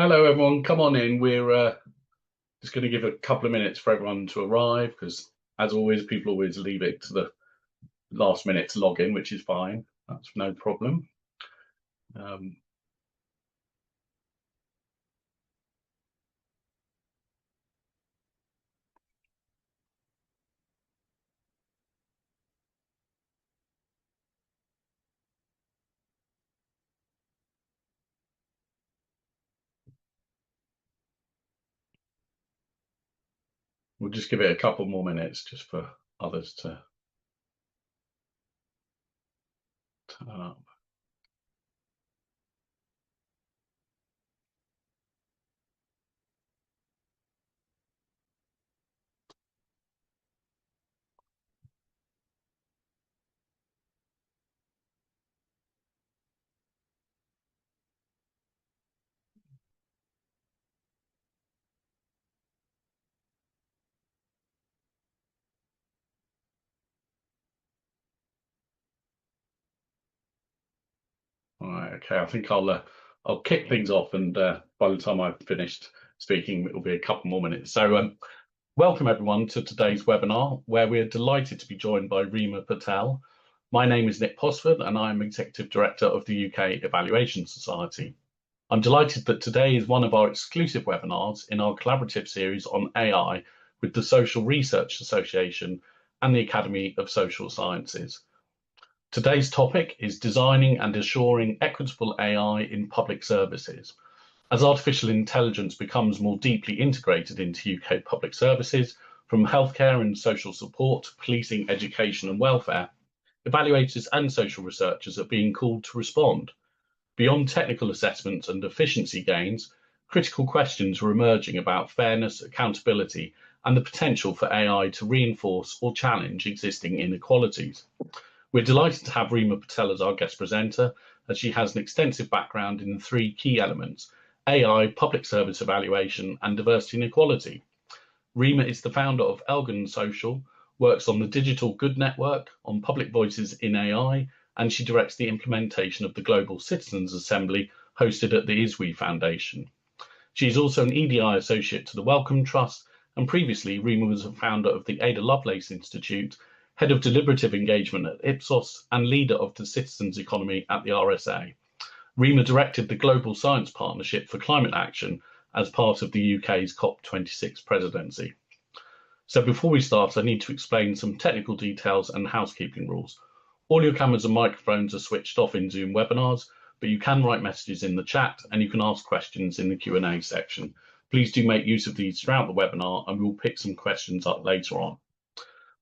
Hello, everyone. Come on in. We're just going to give a couple of minutes for everyone to arrive because, as always, people always leave it to the last minute to log in, which is fine. That's no problem. We'll just give it a couple more minutes just for others to turn up. All right, okay. I think I'll kick things off, and by the time I've finished speaking, it'll be a couple more minutes. So, welcome everyone to today's webinar, where we're delighted to be joined by Reema Patel. My name is Nick Posford, and I'm Executive Director of the UK Evaluation Society. I'm delighted that today is one of our exclusive webinars in our collaborative series on AI with the Social Research Association and the Academy of Social Sciences. Today's topic is designing and assuring equitable AI in public services. As artificial intelligence becomes more deeply integrated into UK public services, from healthcare and social support, policing, education and welfare, evaluators and social researchers are being called to respond. Beyond technical assessments and efficiency gains, critical questions are emerging about fairness, accountability, and the potential for AI to reinforce or challenge existing inequalities. We're delighted to have Reema Patel as our guest presenter, as she has an extensive background in the three key elements: AI, public service evaluation, and diversity and equality. Reema is the founder of Elgin Social, works on the Digital Good Network, on public voices in AI, and she directs the implementation of the Global Citizens Assembly hosted at the ISWE Foundation. She is also an EDI associate to the Wellcome Trust, and previously Reema was a founder of the Ada Lovelace Institute, head of deliberative engagement at Ipsos, and leader of the citizens economy at the RSA. Reema directed the Global Science Partnership for Climate Action as part of the UK's COP26 presidency. So before we start, I need to explain some technical details and housekeeping rules. All your cameras and microphones are switched off in Zoom webinars, but you can write messages in the chat and you can ask questions in the Q&A section. Please do make use of these throughout the webinar, and we'll pick some questions up later on.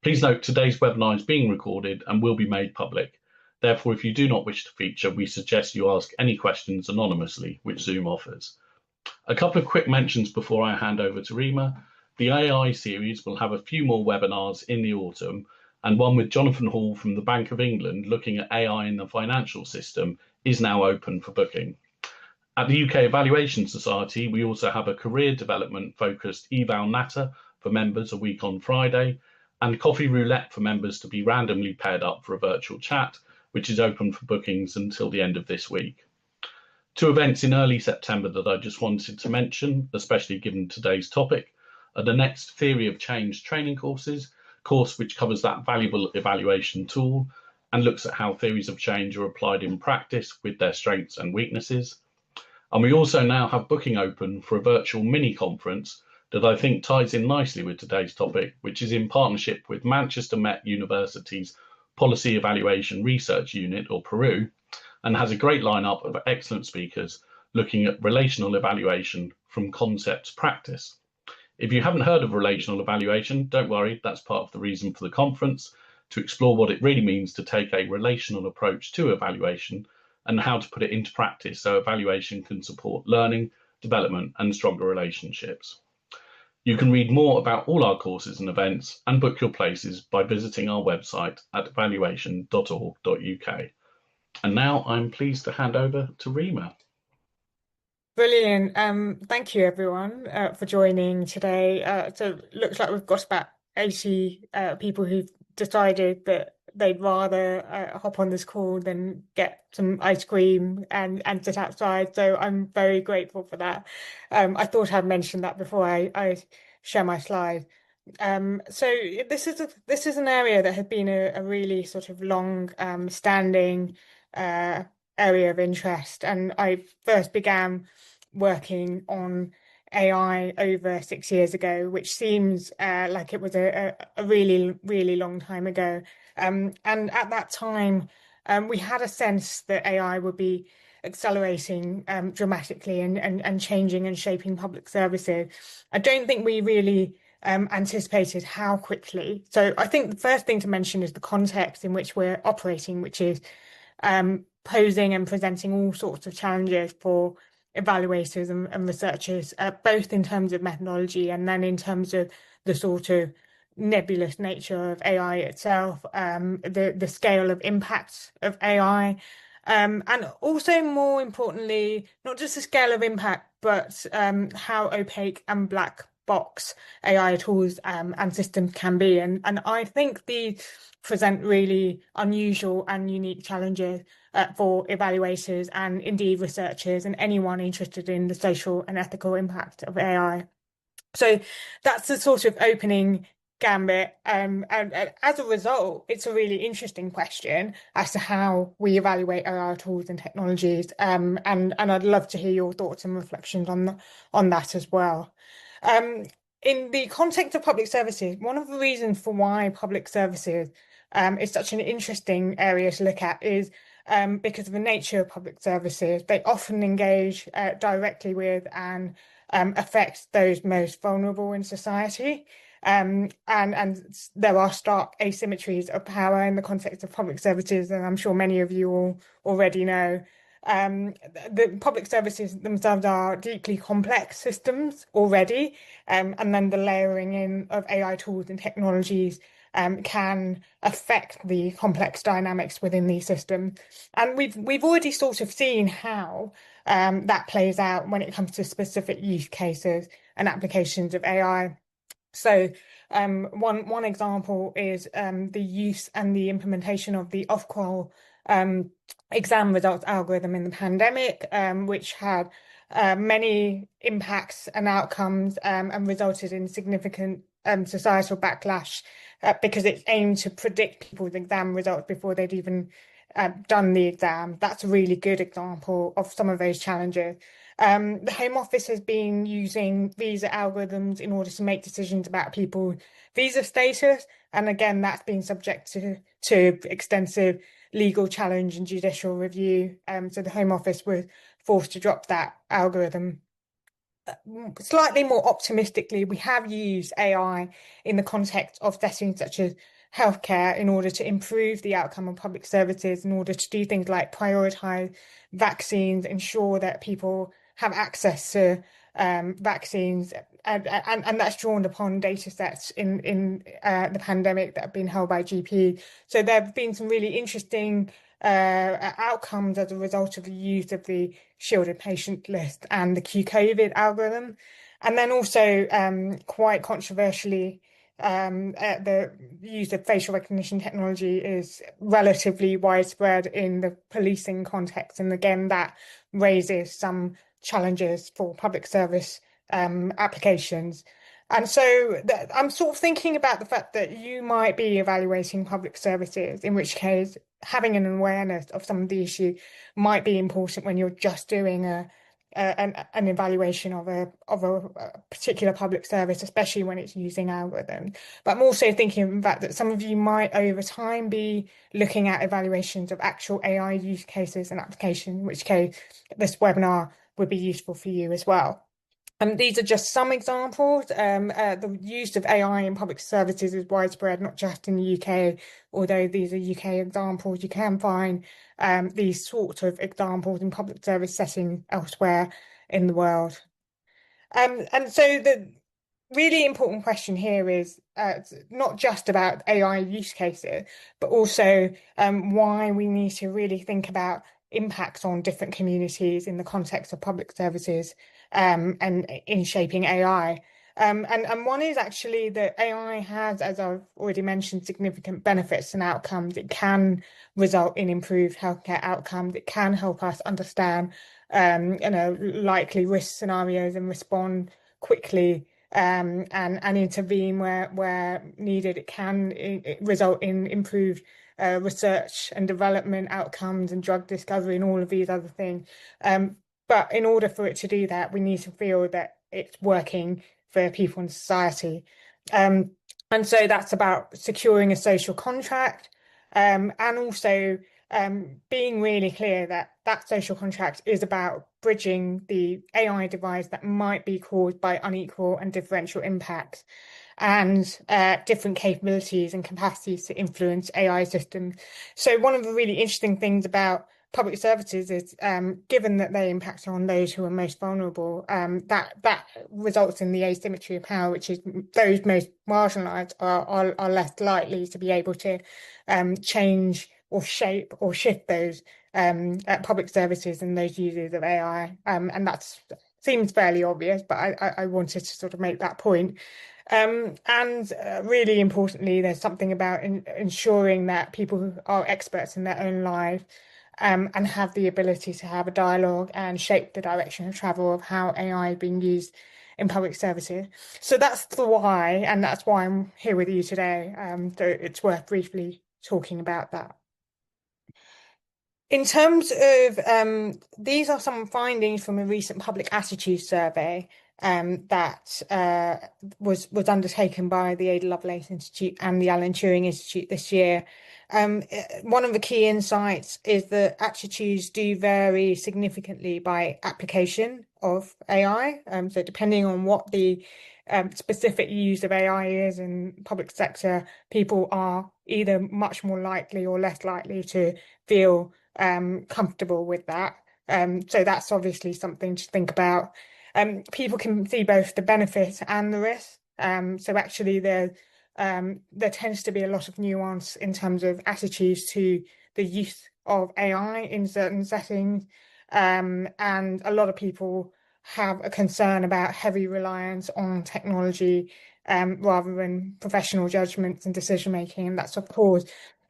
Please note today's webinar is being recorded and will be made public. Therefore, if you do not wish to feature, we suggest you ask any questions anonymously, which Zoom offers. A couple of quick mentions before I hand over to Reema. The AI series will have a few more webinars in the autumn, and one with Jonathan Hall from the Bank of England looking at AI in the financial system is now open for booking. At the UK Evaluation Society, we also have a career development focused eval natter for members a week on Friday, and coffee roulette for members to be randomly paired up for a virtual chat, which is open for bookings until the end of this week. Two events in early September that I just wanted to mention, especially given today's topic, are the next Theory of Change training course which covers that valuable evaluation tool and looks at how theories of change are applied in practice with their strengths and weaknesses. And we also now have booking open for a virtual mini conference that I think ties in nicely with today's topic, which is in partnership with Manchester Met University's Policy Evaluation Research Unit, or Peru, and has a great lineup of excellent speakers looking at relational evaluation from concept to practice. If you haven't heard of relational evaluation, don't worry, that's part of the reason for the conference, to explore what it really means to take a relational approach to evaluation and how to put it into practice so evaluation can support learning, development, and stronger relationships. You can read more about all our courses and events and book your places by visiting our website at evaluation.org.uk. And now I'm pleased to hand over to Reema. Brilliant. Thank you everyone for joining today. So it looks like we've got about 80 people who've decided that they'd rather hop on this call than get some ice cream and sit outside. So I'm very grateful for that. I thought I'd mentioned that before I share my slide. So this is an area that had been a really sort of long standing area of interest, and I first began working on AI over 6 years ago, which seems like it was a really long time ago. And at that time, we had a sense that AI would be accelerating dramatically and changing and shaping public services. I don't think we really anticipated how quickly. So I think the first thing to mention is the context in which we're operating, which is posing and presenting all sorts of challenges for evaluators and researchers, both in terms of methodology and then in terms of the sort of nebulous nature of AI itself, the scale of impact of AI, and also more importantly, not just the scale of impact, but how opaque and black box AI tools and systems can be. And I think these present really unusual and unique challenges for evaluators and indeed researchers and anyone interested in the social and ethical impact of AI. So that's the sort of opening gambit. And as a result, it's a really interesting question as to how we evaluate AI tools and technologies. And I'd love to hear your thoughts and reflections on that as well. Um, in the context of public services, one of the reasons for why public services is such an interesting area to look at is because of the nature of public services. They often engage directly with and affect those most vulnerable in society. And there are stark asymmetries of power in the context of public services, and I'm sure many of you all already know. The public services themselves are deeply complex systems already, and then the layering in of AI tools and technologies can affect the complex dynamics within these systems. And we've already sort of seen how that plays out when it comes to specific use cases and applications of AI. So one example is the use and the implementation of the Ofqual exam results algorithm in the pandemic, which had many impacts and outcomes and resulted in significant societal backlash because it's aimed to predict people's exam results before they'd even done the exam. That's a really good example of some of those challenges. The Home Office has been using visa algorithms in order to make decisions about people's visa status. And again, that's been subject to extensive legal challenge and judicial review. So the Home Office was forced to drop that algorithm. Slightly more optimistically, we have used AI in the context of settings such as healthcare in order to improve the outcome of public services, in order to do things like prioritize vaccines, ensure that people have access to vaccines, and that's drawn upon data sets in the pandemic that have been held by GP. So there have been some really interesting outcomes as a result of the use of the shielded patient list and the Q-COVID algorithm. And then also quite controversially, the use of facial recognition technology is relatively widespread in the policing context. And again, that raises some challenges for public service applications. And so I'm sort of thinking about the fact that you might be evaluating public services, in which case having an awareness of some of the issue might be important when you're just doing an evaluation of a particular public service, especially when it's using algorithms. But I'm also thinking of the fact that some of you might over time be looking at evaluations of actual AI use cases and applications, in which case this webinar would be useful for you as well. These are just some examples. The use of AI in public services is widespread, not just in the UK, although these are UK examples. You can find these sorts of examples in public service settings elsewhere in the world. And so the really important question here is not just about AI use cases, but also why we need to really think about impacts on different communities in the context of public services and in shaping AI. And one is actually that AI has, as I've already mentioned, significant benefits and outcomes. It can result in improved healthcare outcomes. It can help us understand, likely risk scenarios and respond quickly, and intervene where needed. It can result in improved research and development outcomes and drug discovery and all of these other things. But in order for it to do that, we need to feel that it's working for people in society. Um, and so that's about securing a social contract, and also being really clear that that social contract is about bridging the AI divides that might be caused by unequal and differential impacts and different capabilities and capacities to influence AI systems. So one of the really interesting things about public services is, given that they impact on those who are most vulnerable, that results in the asymmetry of power, which is those most marginalised are less likely to be able to change or shape or shift those public services and those users of AI. And that seems fairly obvious, but I wanted to sort of make that point. And really importantly, there's something about ensuring that people who are experts in their own lives, and have the ability to have a dialogue and shape the direction of travel of how AI is being used in public services. So that's the why, and that's why I'm here with you today. So it's worth briefly talking about that. In terms of these are some findings from a recent public attitude survey that was undertaken by the Ada Lovelace Institute and the Alan Turing Institute this year. One of the key insights is that attitudes do vary significantly by application of AI. So depending on what the specific use of AI is in public sector, people are either much more likely or less likely to feel comfortable with that. So that's obviously something to think about. People can see both the benefit and the risk. So actually there tends to be a lot of nuance in terms of attitudes to the use of AI in certain settings. And a lot of people have a concern about heavy reliance on technology, rather than professional judgments and decision making. And that's, of course,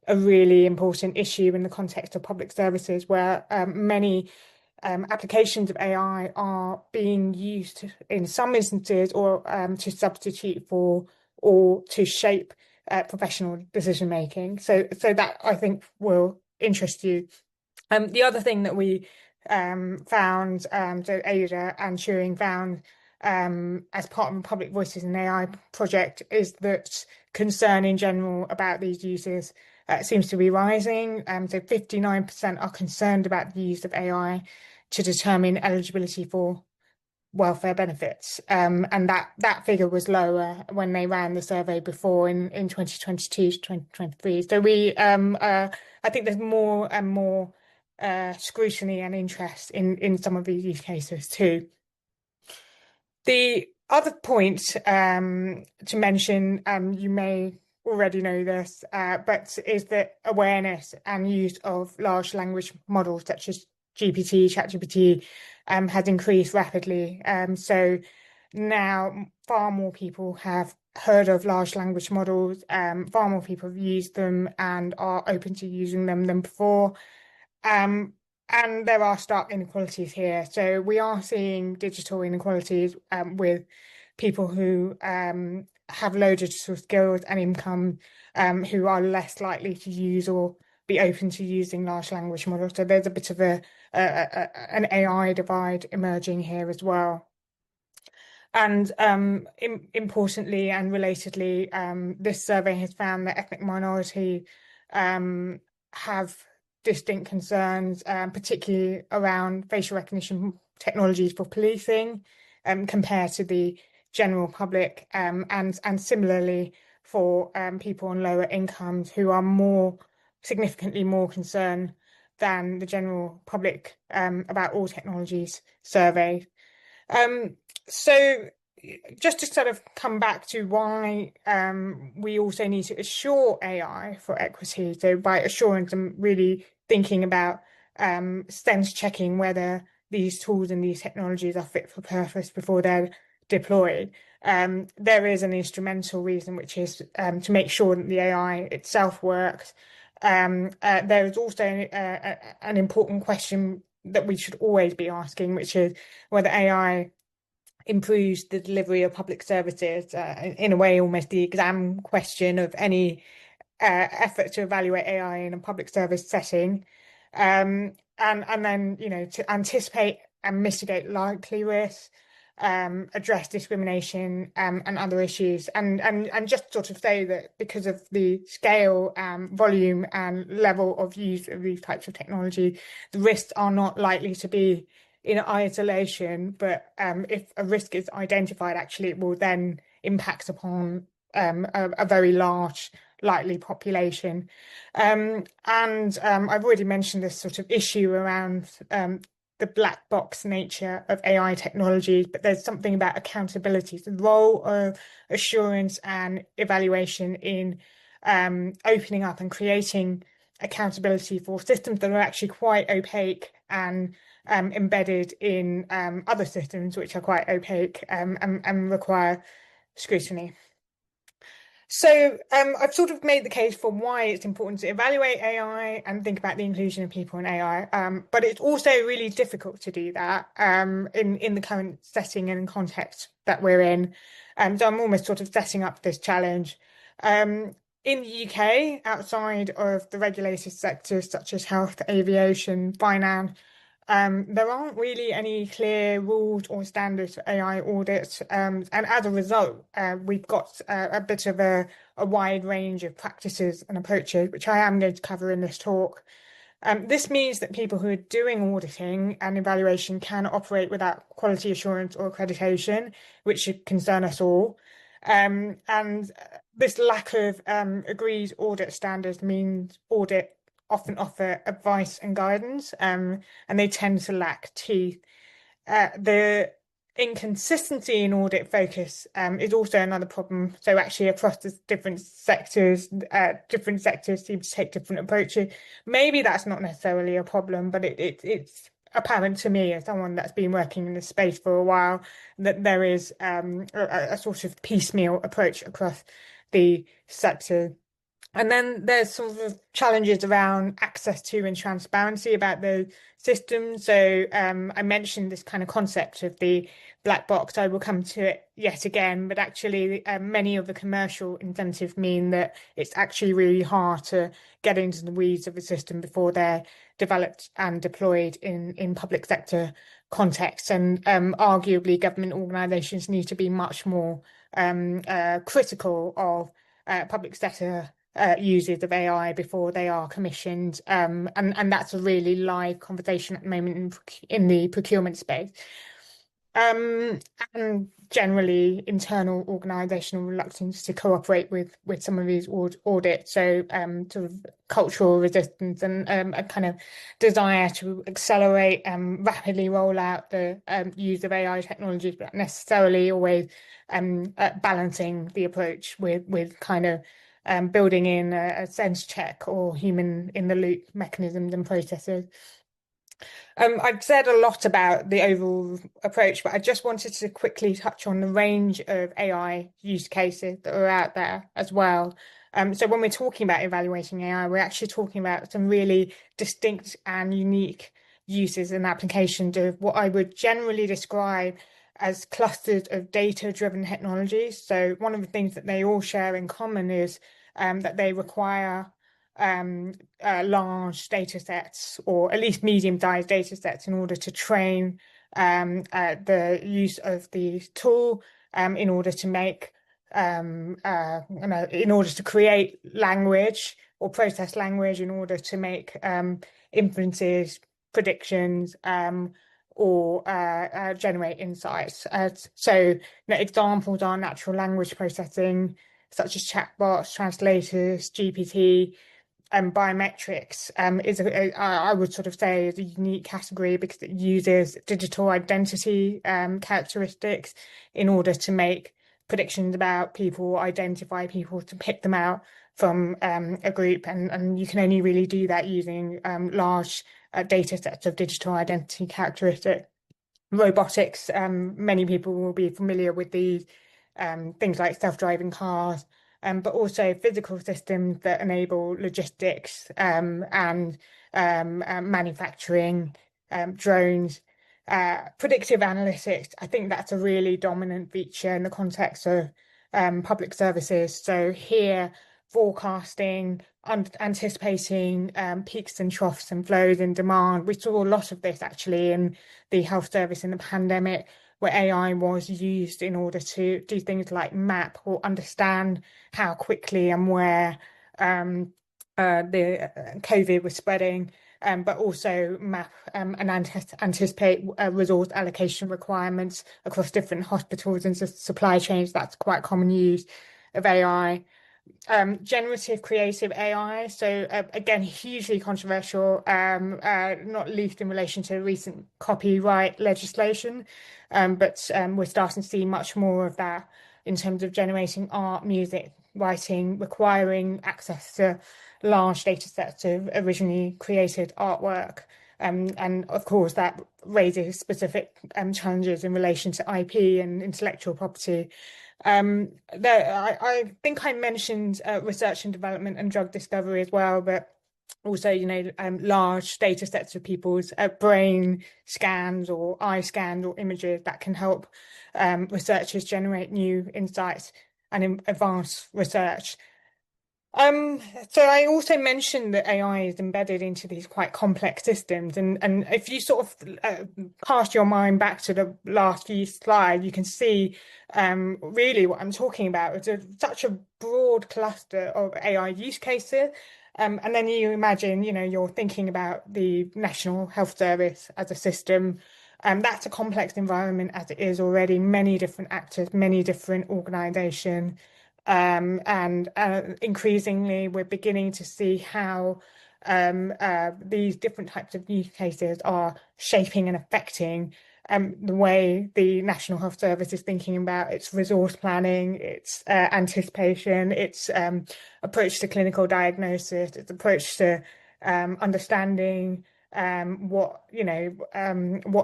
a really important issue in the context of public services, where many applications of AI are being used in some instances or to substitute for or to shape professional decision making. So that I think will interest you. The other thing that we found, so Ada and Turing found, as part of the Public Voices in AI project, is that concern in general about these uses seems to be rising. So 59% are concerned about the use of AI to determine eligibility for welfare benefits. And that figure was lower when they ran the survey before in 2022 to 2023. So I think there's more and more scrutiny and interest in some of these use cases too. The other point to mention, you may already know this, but is that awareness and use of large language models such as GPT, ChatGPT, has increased rapidly. So now far more people have heard of large language models, far more people have used them and are open to using them than before. And there are stark inequalities here. So we are seeing digital inequalities with people who have low digital skills and income, who are less likely to use or be open to using large language models. So there's a bit of an AI divide emerging here as well. And importantly and relatedly, this survey has found that ethnic minorities have distinct concerns, particularly around facial recognition technologies for policing, compared to the general public, and similarly for people on lower incomes who are significantly more concerned than the general public about all technologies surveyed. So just to sort of come back to why we also need to assure AI for equity. So by assurance, I'm really thinking about sense checking whether these tools and these technologies are fit for purpose before they're deploy. There is an instrumental reason, which is to make sure that the AI itself works. There is also an important question that we should always be asking, which is whether AI improves the delivery of public services, in a way, almost the exam question of any effort to evaluate AI in a public service setting. And then, to anticipate and mitigate likely risks, address discrimination, and other issues, and just sort of say that because of the scale, volume, and level of use of these types of technology, the risks are not likely to be in isolation, but if a risk is identified, actually it will then impact upon a very large likely population. And I've already mentioned this sort of issue around the black box nature of AI technologies, but there's something about accountability, the role of assurance and evaluation in opening up and creating accountability for systems that are actually quite opaque and embedded in other systems which are quite opaque and require scrutiny. So I've sort of made the case for why it's important to evaluate AI and think about the inclusion of people in AI, but it's also really difficult to do that in the current setting and context that we're in. So I'm almost sort of setting up this challenge. In the UK, outside of the regulated sectors such as health, aviation, finance, there aren't really any clear rules or standards for AI audits, and as a result, we've got a bit of a wide range of practices and approaches, which I am going to cover in this talk. This means that people who are doing auditing and evaluation can operate without quality assurance or accreditation, which should concern us all. And this lack of agreed audit standards means audit often offer advice and guidance, and they tend to lack teeth. The inconsistency in audit focus is also another problem. So actually across the different sectors seem to take different approaches. Maybe that's not necessarily a problem, but it's apparent to me as someone that's been working in this space for a while that there is a sort of piecemeal approach across the sector. And then there's sort of challenges around access to and transparency about the system. So I mentioned this kind of concept of the black box. I will come to it yet again, but actually many of the commercial incentives mean that it's actually really hard to get into the weeds of the system before they're developed and deployed in public sector contexts. And arguably government organisations need to be much more critical of public sector uses of AI before they are commissioned, and that's a really live conversation at the moment in the procurement space. And generally internal organisational reluctance to cooperate with some of these audits, so sort of cultural resistance and a kind of desire to accelerate and rapidly roll out the use of AI technologies, but not necessarily always balancing the approach with kind of building in a sense check or human in the loop mechanisms and processes. I've said a lot about the overall approach, but I just wanted to quickly touch on the range of AI use cases that are out there as well. So when we're talking about evaluating AI, we're actually talking about some really distinct and unique uses and applications of what I would generally describe as clusters of data-driven technologies. So one of the things that they all share in common is that they require large data sets, or at least medium-sized data sets, in order to train the use of the tool, in order to make in order to create language or process language, in order to make inferences, predictions, or generate insights. So examples are natural language processing, such as chatbots, translators, GPT, and biometrics I would sort of say is a unique category because it uses digital identity characteristics in order to make predictions about people, identify people, to pick them out from a group, and you can only really do that using large data sets of digital identity characteristics. robotics. Many people will be familiar with these things like self-driving cars, but also physical systems that enable logistics and manufacturing, drones, predictive analytics. I think that's a really dominant feature in the context of public services. So here, forecasting, anticipating peaks and troughs and flows in demand. We saw a lot of this actually in the health service in the pandemic, where AI was used in order to do things like map or understand how quickly and where the COVID was spreading, but also map and anticipate resource allocation requirements across different hospitals and supply chains. That's quite common use of AI. Generative creative AI. So again, hugely controversial, not least in relation to recent copyright legislation. But we're starting to see much more of that in terms of generating art, music, writing, requiring access to large data sets of originally created artwork. And of course, that raises specific challenges in relation to IP and intellectual property. I think I mentioned research and development and drug discovery as well, but also, large data sets of people's brain scans or eye scans or images that can help researchers generate new insights and advance research. So I also mentioned that AI is embedded into these quite complex systems, and if you sort of cast your mind back to the last few slides, you can see really what I'm talking about. It's such a broad cluster of AI use cases, and then you imagine, you're thinking about the National Health Service as a system. That's a complex environment as it is already, many different actors, many different organizations. And increasingly, we're beginning to see how these different types of use cases are shaping and affecting the way the National Health Service is thinking about its resource planning, its anticipation, its approach to clinical diagnosis, its approach to understanding what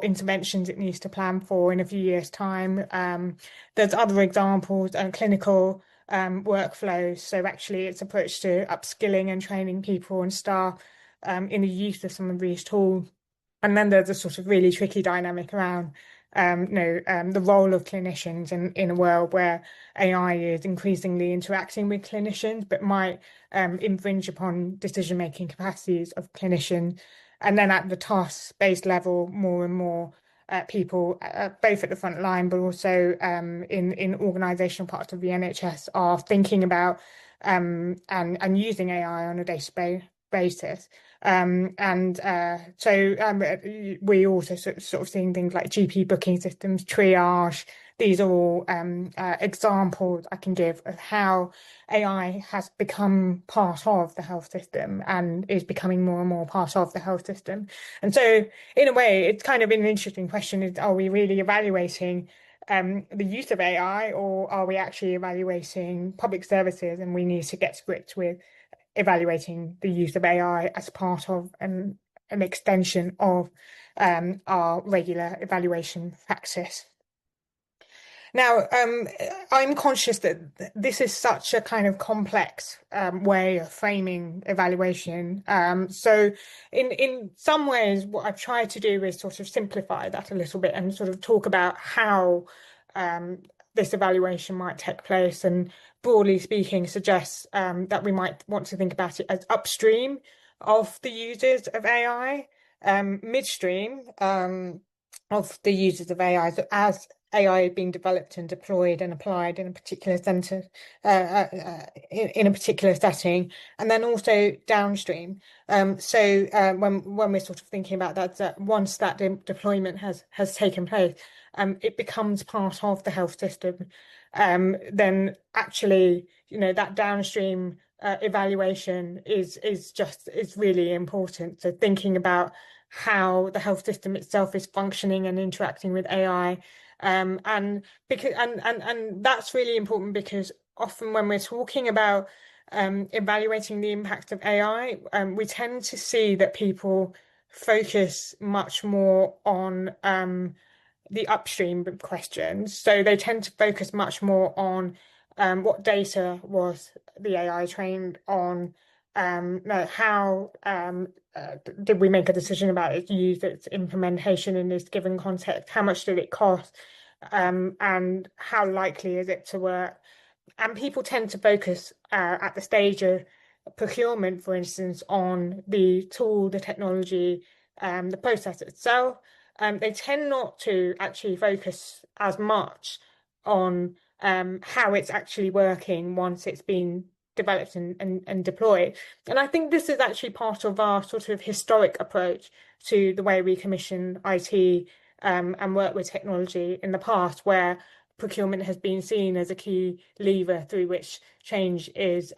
interventions it needs to plan for in a few years' time. There's other examples, clinical workflows. So actually, it's approach to upskilling and training people and staff in the use of some of these tools. And then there's a sort of really tricky dynamic around the role of clinicians in a world where AI is increasingly interacting with clinicians, but might infringe upon decision-making capacities of clinicians. And then at the task-based level, more and more people, both at the front line, but also in organizational parts of the NHS, are thinking about and using AI on a day-to-day basis. We also sort of seeing things like GP booking systems, triage. These are all examples I can give of how AI has become part of the health system and is becoming more and more part of the health system. And so, in a way, it's kind of an interesting question: is are we really evaluating the use of AI, or are we actually evaluating public services? And we need to get to grips with evaluating the use of AI as part of an extension of our regular evaluation practice. Now, I'm conscious that this is such a kind of complex way of framing evaluation. So in some ways, what I've tried to do is sort of simplify that a little bit and sort of talk about how this evaluation might take place, and broadly speaking, suggests that we might want to think about it as upstream of the users of AI, midstream of the users of AI, so as AI being developed and deployed and applied in a particular center, in a particular setting, and then also downstream. So when we're sort of thinking about that, once that deployment has taken place, it becomes part of the health system. Then actually, that downstream evaluation is really important. So thinking about how the health system itself is functioning and interacting with AI. And that's really important because often when we're talking about evaluating the impact of AI, we tend to see that people focus much more on the upstream questions. So they tend to focus much more on what data was the AI trained on, how did we make a decision about its use, its implementation in this given context, how much did it cost, and how likely is it to work. And people tend to focus at the stage of procurement, for instance, on the tool, the technology, the process itself. They tend not to actually focus as much on how it's actually working once it's been developed and deployed. And I think this is actually part of our sort of historic approach to the way we commission IT and work with technology in the past, where procurement has been seen as a key lever through which change is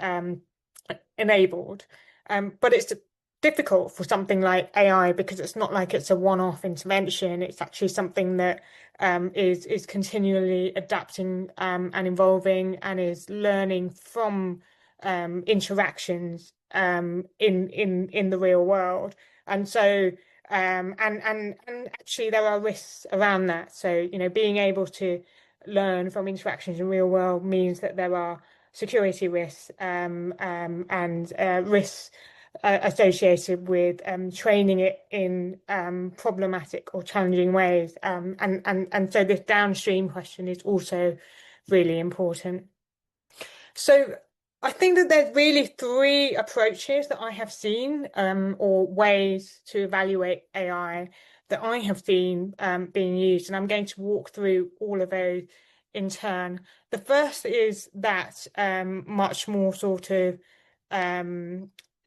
enabled. But it's difficult for something like AI because it's not like it's a one-off intervention. It's actually something that is continually adapting and evolving and is learning from interactions in the real world. And so and actually there are risks around that. So, being able to learn from interactions in real world means that there are security risks and risks associated with training it in problematic or challenging ways. And so this downstream question is also really important. So I think that there's really three approaches that I have seen, or ways to evaluate AI that I have seen being used, and I'm going to walk through all of those in turn. The first is that much more sort of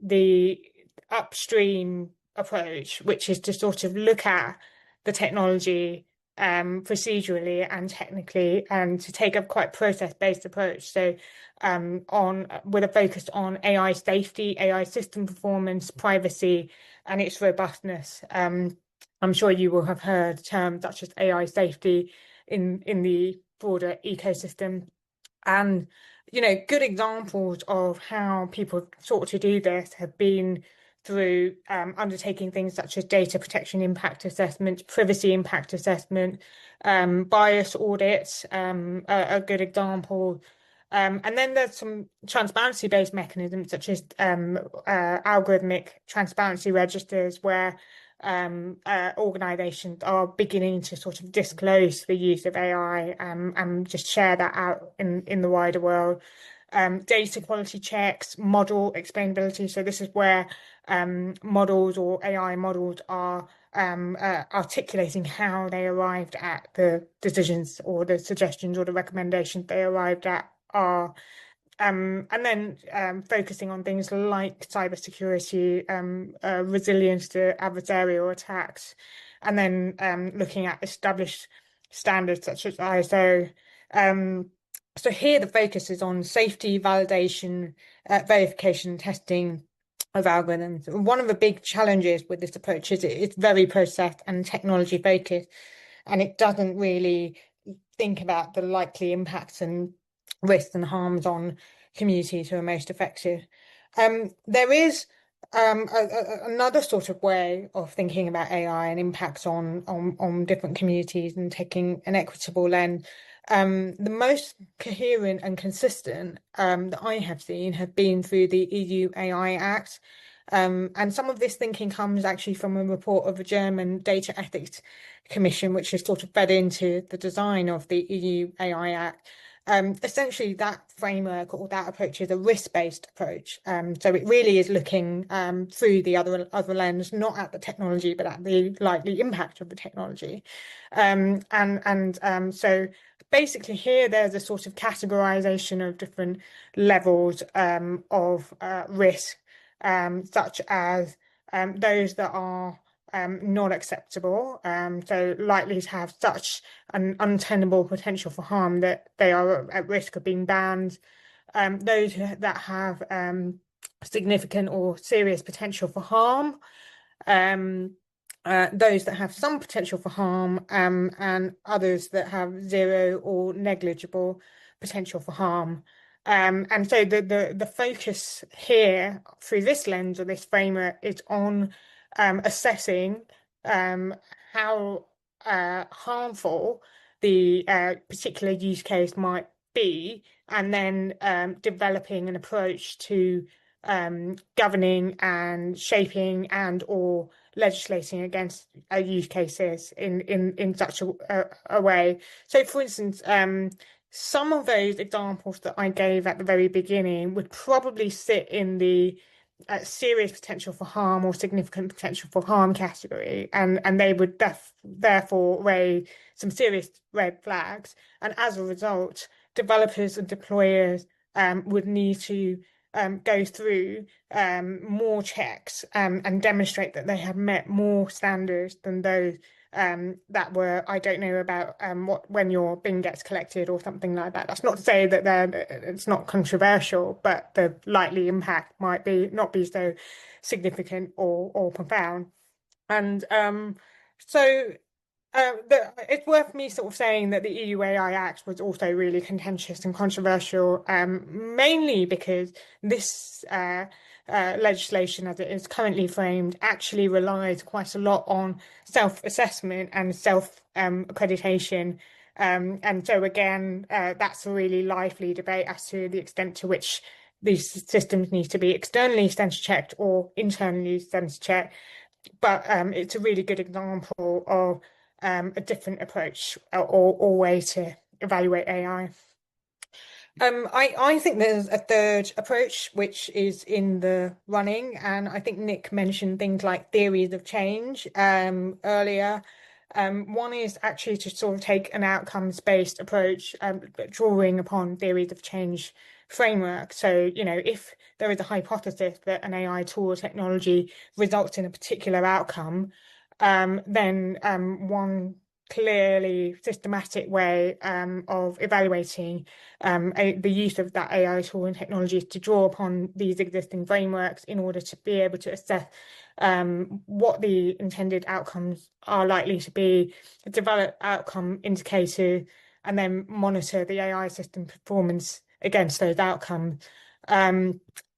the upstream approach, which is to sort of look at the technology procedurally and technically, and to take a quite process-based approach. So on with a focus on AI safety, AI system performance, privacy, and its robustness. I'm sure you will have heard terms such as AI safety in the broader ecosystem. And good examples of how people sought to do this have been through undertaking things such as data protection impact assessment, privacy impact assessment, bias audits, a good example. And then there's some transparency-based mechanisms such as algorithmic transparency registers, where organizations are beginning to sort of disclose the use of AI and just share that out in the wider world. Data quality checks, model explainability. So this is where models or AI models are articulating how they arrived at the decisions or the suggestions or the recommendations they arrived at are. And then focusing on things like cybersecurity, resilience to adversarial attacks, and then looking at established standards such as ISO. So here the focus is on safety, validation, verification, testing of algorithms. One of the big challenges with this approach is it's very process and technology focused, and it doesn't really think about the likely impacts and risks and harms on communities who are most affected. There is another sort of way of thinking about AI and impacts on different communities and taking an equitable lens. The most coherent and consistent that I have seen have been through the EU AI Act. And some of this thinking comes actually from a report of the German Data Ethics Commission, which has sort of fed into the design of the EU AI Act. Essentially, that framework or that approach is a risk-based approach. So it really is looking through the other lens, not at the technology, but at the likely impact of the technology. So basically here there's a sort of categorization of different levels of risk, such as those that are not acceptable, so likely to have such an untenable potential for harm that they are at risk of being banned. Those that have significant or serious potential for harm, those that have some potential for harm, and others that have zero or negligible potential for harm. And so the focus here through this lens or this framework is on assessing how harmful the particular use case might be, and then developing an approach to governing and shaping and or legislating against use cases in such a way. So, for instance, some of those examples that I gave at the very beginning would probably sit in the serious potential for harm or significant potential for harm category, and they would therefore raise some serious red flags. And as a result, developers and deployers would need to go through more checks and demonstrate that they have met more standards than those that were, I don't know about when your bin gets collected or something like that. That's not to say that it's not controversial, but the likely impact might be not be so significant or profound. And so it's worth me sort of saying that the EU AI Act was also really contentious and controversial, mainly because this legislation, as it is currently framed, actually relies quite a lot on self-assessment and self-accreditation. And so again, that's a really lively debate as to the extent to which these systems need to be externally sense checked or internally sense checked. But it's a really good example of a different approach or way to evaluate AI. I think there's a third approach which is in the running, and I think Nick mentioned things like theories of change earlier. One is actually to sort of take an outcomes-based approach, drawing upon theories of change framework. So, if there is a hypothesis that an AI tool or technology results in a particular outcome, then one clearly systematic way of evaluating the use of that AI tool and technology is to draw upon these existing frameworks in order to be able to assess what the intended outcomes are likely to be, develop outcome indicators, and then monitor the AI system performance against those outcomes.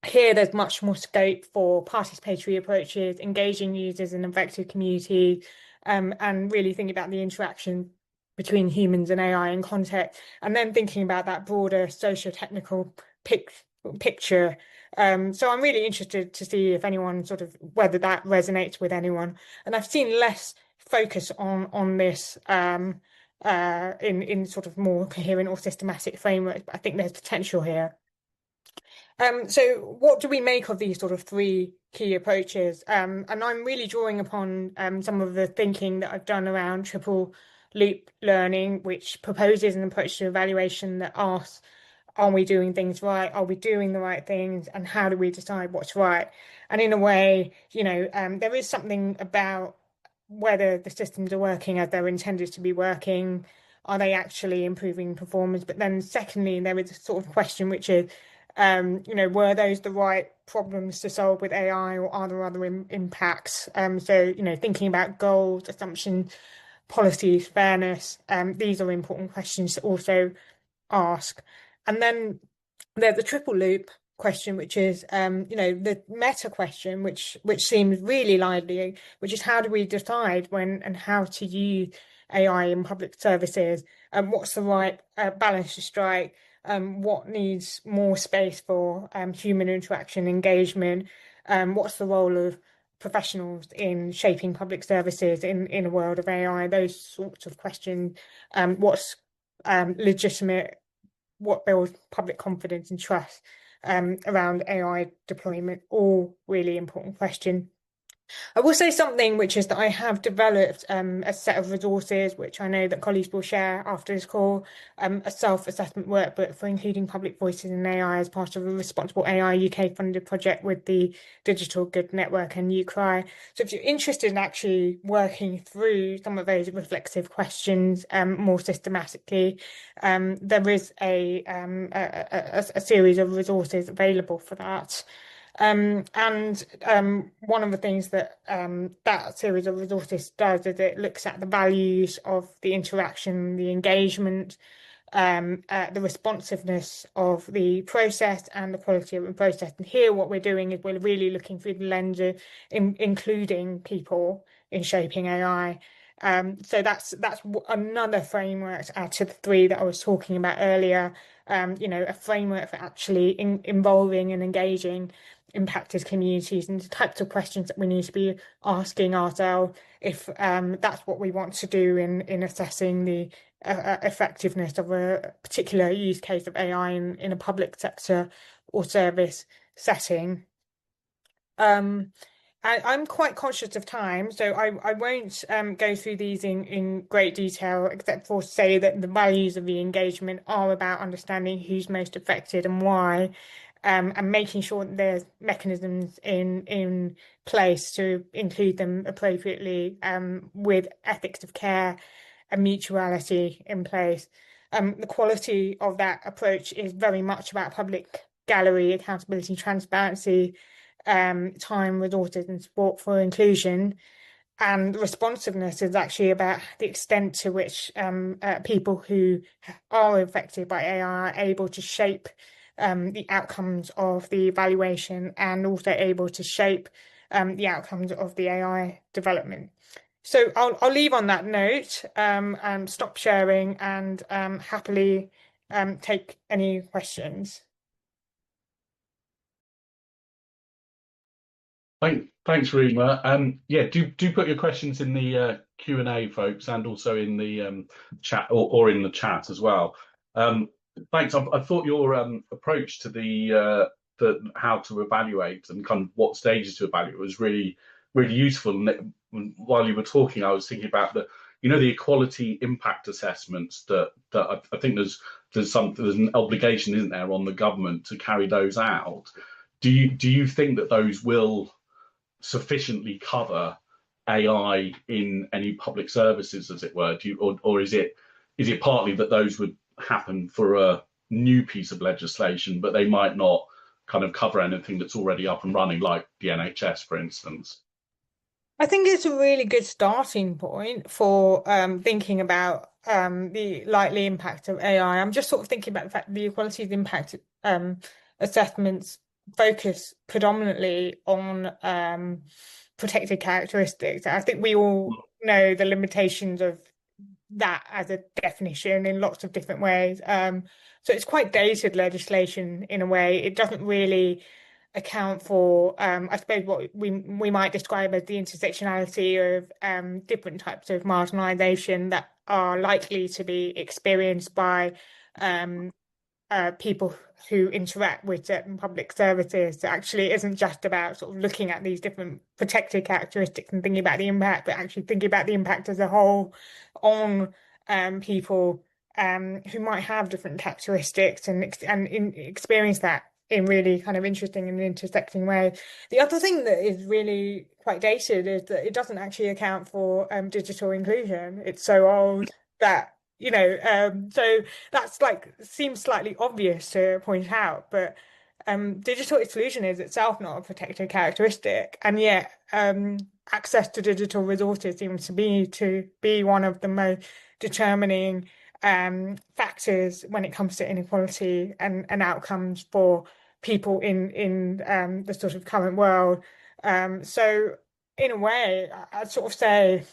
Here, there's much more scope for participatory approaches, engaging users in affected communities, and really thinking about the interaction between humans and AI in context, and then thinking about that broader socio-technical picture. So I'm really interested to see if anyone whether that resonates with anyone. And I've seen less focus on this in sort of more coherent or systematic frameworks, but I think there's potential here. So what do we make of these sort of three key approaches? And I'm really drawing upon some of the thinking that I've done around triple loop learning, which proposes an approach to evaluation that asks, are we doing things right? Are we doing the right things? And how do we decide what's right? And in a way, there is something about whether the systems are working as they're intended to be working. Are they actually improving performance? But then secondly, there is a sort of question which is, were those the right problems to solve with AI, or are there other impacts? So, thinking about goals, assumptions, policies, fairness, these are important questions to also ask. And then there's the triple loop question, which is, the meta question, which seems really lively, which is how do we decide when and how to use AI in public services? What's the right balance to strike? What needs more space for human interaction, engagement? What's the role of professionals in shaping public services in a world of AI? Those sorts of questions. What's legitimate? What builds public confidence and trust around AI deployment? All really important questions. I will say something, which is that I have developed a set of resources, which I know that colleagues will share after this call, a self-assessment workbook for including public voices in AI as part of a Responsible AI UK funded project with the Digital Good Network and UCRI. So if you're interested in actually working through some of those reflexive questions more systematically, there is a series of resources available for that. And one of the things that that series of resources does is it looks at the values of the interaction, the engagement, the responsiveness of the process and the quality of the process. And here what we're doing is we're really looking through the lens of including people in shaping AI. So that's another framework to add to the three that I was talking about earlier. A framework for actually involving and engaging impacted communities and the types of questions that we need to be asking ourselves if that's what we want to do in assessing the effectiveness of a particular use case of AI in a public sector or service setting. I'm quite conscious of time, so I won't go through these in great detail, except for say that the values of the engagement are about understanding who's most affected and why, and making sure that there's mechanisms in place to include them appropriately, with ethics of care and mutuality in place. The quality of that approach is very much about public gallery, accountability, transparency, time, resources, and support for inclusion. And responsiveness is actually about the extent to which people who are affected by AI are able to shape the outcomes of the evaluation and also able to shape the outcomes of the AI development. So I'll leave on that note, and stop sharing and happily take any questions. Thanks, Reema. Yeah, do put your questions in the Q&A, folks, and also in the chat or in the chat as well. Thanks. I thought your approach to the how to evaluate and kind of what stages to evaluate was really useful. And while you were talking, I was thinking about the equality impact assessments that I think there's an obligation, isn't there, on the government to carry those out. Do you think that those will sufficiently cover AI in any public services, as it were? Or is it partly that those would happen for a new piece of legislation, but they might not kind of cover anything that's already up and running, like the NHS, for instance? I think it's a really good starting point for thinking about the likely impact of AI. I'm just sort of thinking about the fact that the equalities impact assessments focus predominantly on protected characteristics. I think we all know the limitations of that as a definition in lots of different ways. So it's quite dated legislation in a way. It doesn't really account for, I suppose, what we might describe as the intersectionality of different types of marginalization that are likely to be experienced by people who interact with certain public services. Actually, it isn't just about sort of looking at these different protected characteristics and thinking about the impact, but actually thinking about the impact as a whole on people who might have different characteristics and experience that in really kind of interesting and intersecting way. The other thing that is really quite dated is that it doesn't actually account for digital inclusion. It's so old that so that's like seems slightly obvious to point out, but digital exclusion is itself not a protected characteristic, and yet access to digital resources seems to be one of the most determining factors when it comes to inequality and outcomes for people in the sort of current world. So in a way, I'd sort of say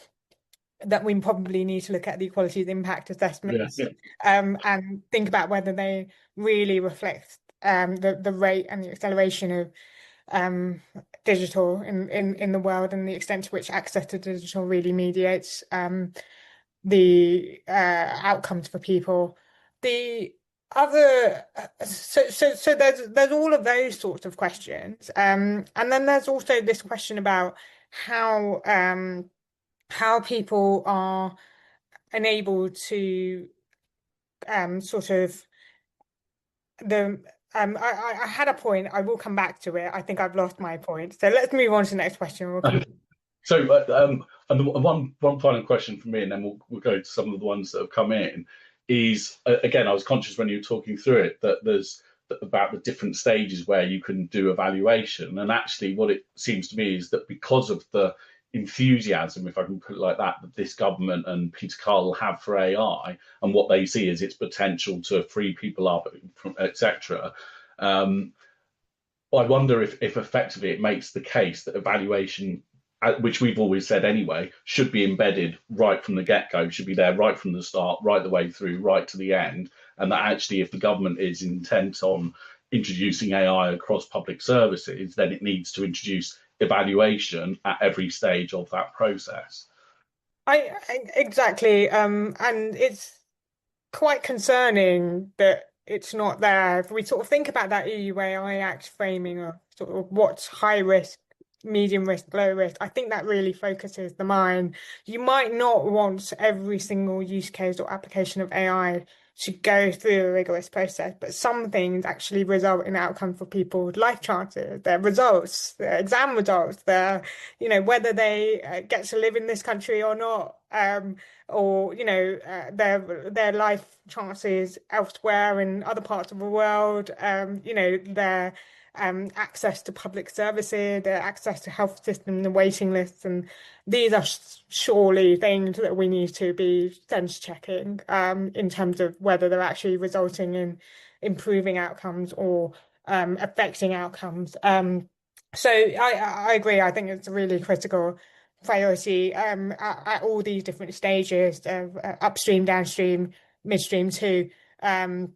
that we probably need to look at the equalities impact assessments, Yeah. and think about whether they really reflect the rate and the acceleration of digital in the world and the extent to which access to digital really mediates the outcomes for people. The other so there's all of those sorts of questions, and then there's also this question about how people are enabled to sort of the I had a point. I will come back to it. I think I've lost my point. So let's move on to the next question. We'll keep. So, and the one final question from me, and then we'll go to some of the ones that have come in. Is again, I was conscious when you were talking through it that there's about the different stages where you can do evaluation, and actually, what it seems to me is that because of the enthusiasm, if I can put it like that this government and Peter Carl have for AI, and what they see as its potential to free people up, etc. I wonder if effectively it makes the case that evaluation which we've always said anyway, should be embedded right from the get-go, should be there right from the start, right the way through, right to the end. And that actually, if the government is intent on introducing AI across public services, then it needs to introduce evaluation at every stage of that process. Exactly. And it's quite concerning that it's not there. If we sort of think about that EU AI Act framing of sort of what's high risk, medium risk, low risk, I think that really focuses the mind. You might not want every single use case or application of AI to go through a rigorous process, but some things actually result in outcomes for people's life chances, their results, their exam results, their, whether they get to live in this country or not. Or their life chances elsewhere in other parts of the world, their access to public services, their access to health system, the waiting lists, and these are surely things that we need to be sense checking in terms of whether they're actually resulting in improving outcomes or affecting outcomes. So I agree. I think it's really critical priority at all these different stages of upstream, downstream, midstream too. Um,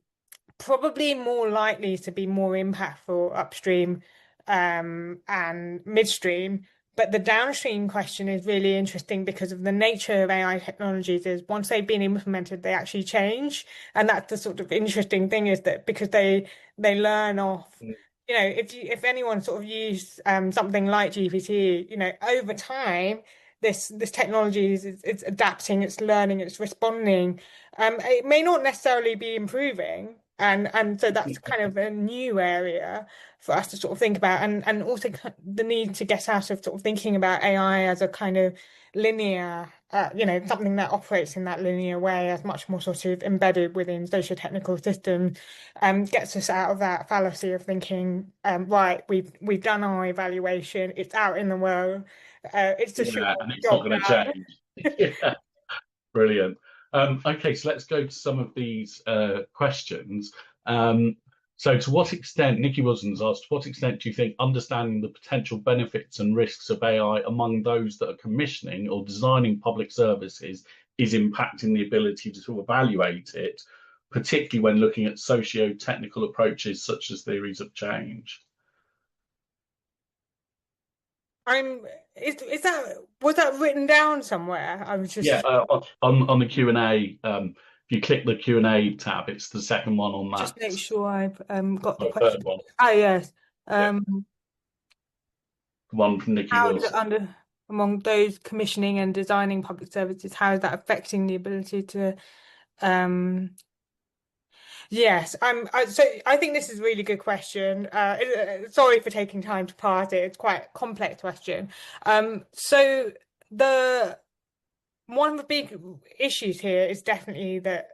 Probably more likely to be more impactful upstream and midstream. But the downstream question is really interesting because of the nature of AI technologies is once they've been implemented, they actually change. And that's the sort of interesting thing is that because they learn off, if anyone sort of used something like GPT, over time, this technology is adapting, it's learning, it's responding. It may not necessarily be improving, and so that's kind of a new area for us to sort of think about, and also the need to get out of sort of thinking about AI as a kind of linear, something that operates in that linear way, as much more sort of embedded within socio-technical systems, gets us out of that fallacy of thinking, right, we've done our evaluation, it's out in the world, it's a sure Yeah, and it's not job going to done. change. Yeah, brilliant. Okay, so let's go to some of these questions. Um, so, to what extent, Nikki Wilson's asked, to what extent do you think understanding the potential benefits and risks of AI among those that are commissioning or designing public services is impacting the ability to evaluate it, particularly when looking at socio-technical approaches such as theories of change? I'm is that was that written down somewhere? I was Yeah, on the Q&A, if you click the Q&A tab, it's the second one on just that, make sure I've got the third question. one. Ah, yes. Yeah, Um, the one from Nikki how does it Wilson. under among those commissioning and designing public services, how is that affecting the ability to um yes, so I think this is a really good question. Sorry for taking time to parse it. It's quite a complex question. So the one of the big issues here is definitely that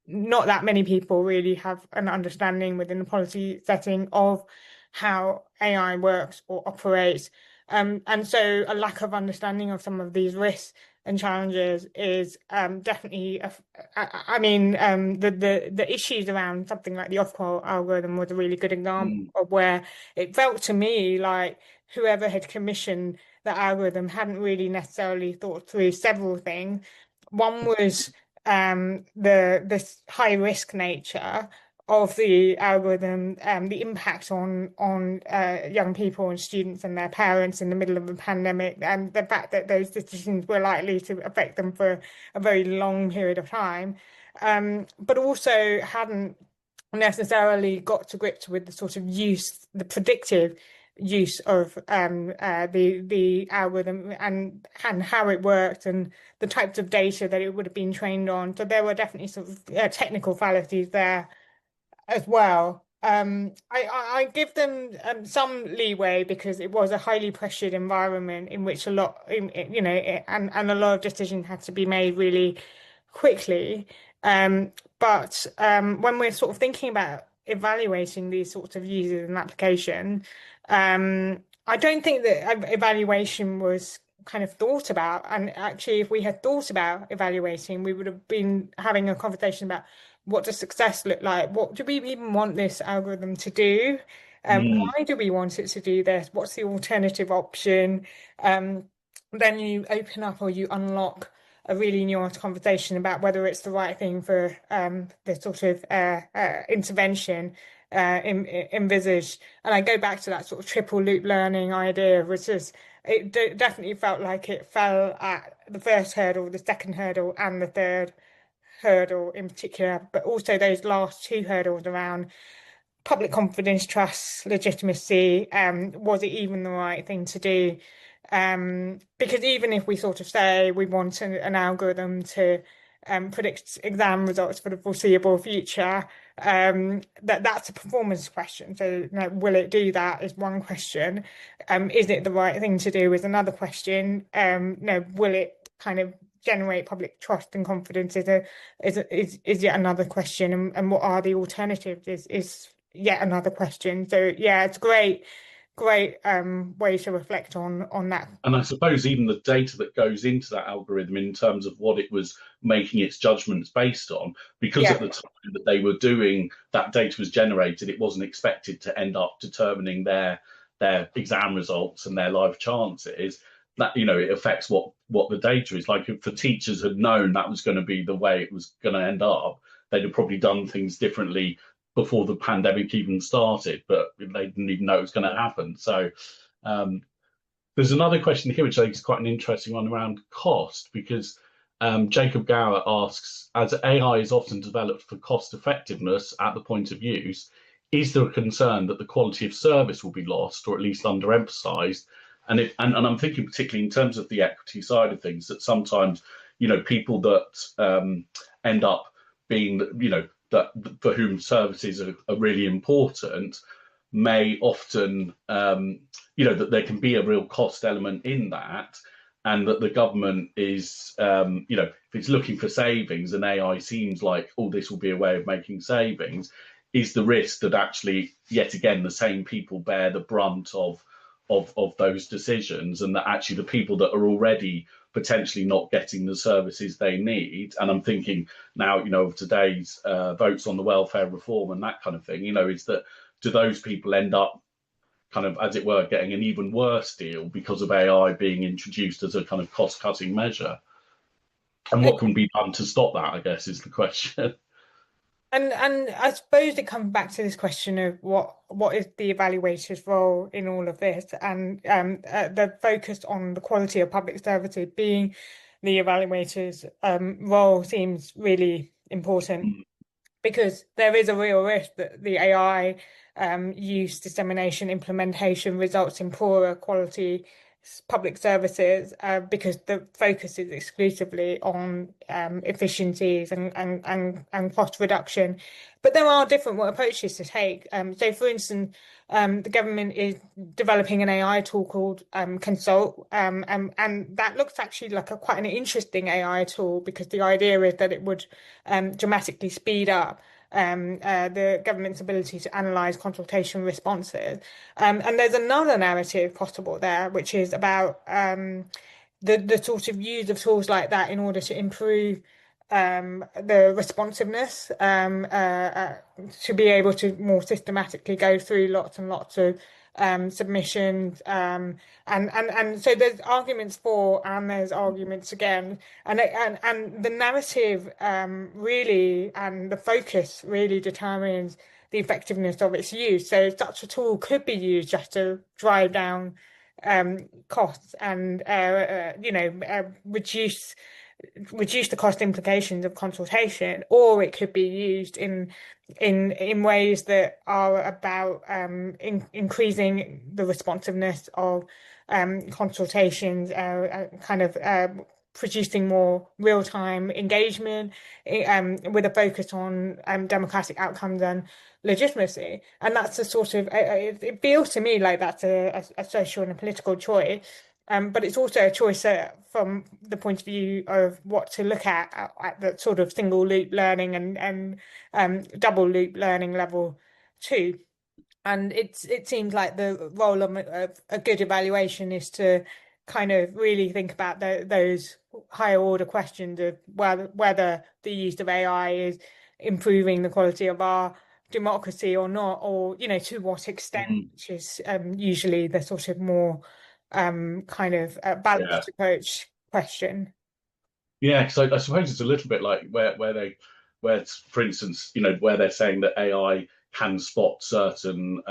not that many people really have an understanding within the policy setting of how AI works or operates. And so a lack of understanding of some of these risks and challenges is definitely, I mean, the issues around something like the off-call algorithm was a really good example Mm, of where it felt to me like whoever had commissioned the algorithm hadn't really necessarily thought through several things. One was the this high risk nature of the algorithm, the impact on young people and students and their parents in the middle of a pandemic, and the fact that those decisions were likely to affect them for a very long period of time, but also hadn't necessarily got to grips with the sort of use, the predictive use of the algorithm and how it worked and the types of data that it would have been trained on. So there were definitely sort of technical fallacies there as well. I give them some leeway because it was a highly pressured environment in which a lot, and a lot of decisions had to be made really quickly. But when we're sort of thinking about evaluating these sorts of users and application, I don't think that evaluation was kind of thought about. And actually, if we had thought about evaluating, we would have been having a conversation about what does success look like? What do we even want this algorithm to do? Mm. Why do we want it to do this? What's the alternative option? Um, then you open up or you unlock a really nuanced conversation about whether it's the right thing for the sort of intervention envisaged. And I go back to that sort of triple loop learning idea, which is it definitely felt like it fell at the first hurdle, the second hurdle, and the third hurdle in particular, but also those last two hurdles around public confidence, trust, legitimacy. Was it even the right thing to do? Because even if we sort of say we want an algorithm to predict exam results for the foreseeable future, that's a performance question. So, will it do that is one question. Is it the right thing to do is another question. Will it kind of generate public trust and confidence is yet another question, and what are the alternatives is yet another question. So yeah, it's great way to reflect on that. And I suppose even the data that goes into that algorithm in terms of what it was making its judgments based on, because at Yeah, the time that they were doing that data was generated, it wasn't expected to end up determining their exam results and their life chances. That it affects what the data is. Like if the teachers had known that was going to be the way it was going to end up, they'd have probably done things differently before the pandemic even started, but they didn't even know it was going to happen. So um, there's another question here, which I think is quite an interesting one around cost, because Jacob Gower asks, as AI is often developed for cost effectiveness at the point of use, is there a concern that the quality of service will be lost or at least underemphasized? And I'm thinking particularly in terms of the equity side of things, that sometimes, people that end up being, that for whom services are really important may often that there can be a real cost element in that, and that the government is, if it's looking for savings and AI seems like, oh, this will be a way of making savings, is the risk that actually, yet again, the same people bear the brunt of those decisions, and that actually the people that are already potentially not getting the services they need. And I'm thinking now, of today's votes on the welfare reform and that kind of thing, is that do those people end up kind of, as it were, getting an even worse deal because of AI being introduced as a kind of cost-cutting measure? And what can be done to stop that, I guess, is the question. and I suppose it comes back to this question of what is the evaluator's role in all of this, and the focus on the quality of public services being the evaluator's role seems really important. Because there is a real risk that the AI use, dissemination, implementation results in poorer quality public services because the focus is exclusively on efficiencies and cost reduction. But there are different approaches to take. So, for instance, the government is developing an AI tool called Consult, and that looks actually like quite an interesting AI tool because the idea is that it would dramatically speed up the government's ability to analyze consultation responses. And there's another narrative possible there, which is about the sort of use of tools like that in order to improve the responsiveness to be able to more systematically go through lots and lots of submissions and so there's arguments for and there's arguments again and the narrative really and the focus really determines the effectiveness of its use. So such a tool could be used just to drive down costs and reduce the cost implications of consultation, or it could be used in ways that are about increasing the responsiveness of consultations, kind of producing more real-time engagement with a focus on democratic outcomes and legitimacy. And that's a sort of it feels to me like that's a social and a political choice. But it's also a choice from the point of view of what to look at the sort of single loop learning and double loop learning level too. And it seems like the role of a good evaluation is to kind of really think about those higher order questions of whether the use of AI is improving the quality of our democracy or not, or to what extent, Mm. which is usually the sort of more kind of Yeah. balanced approach question. Yeah, because I suppose it's a little bit like for instance, where they're saying that AI can spot certain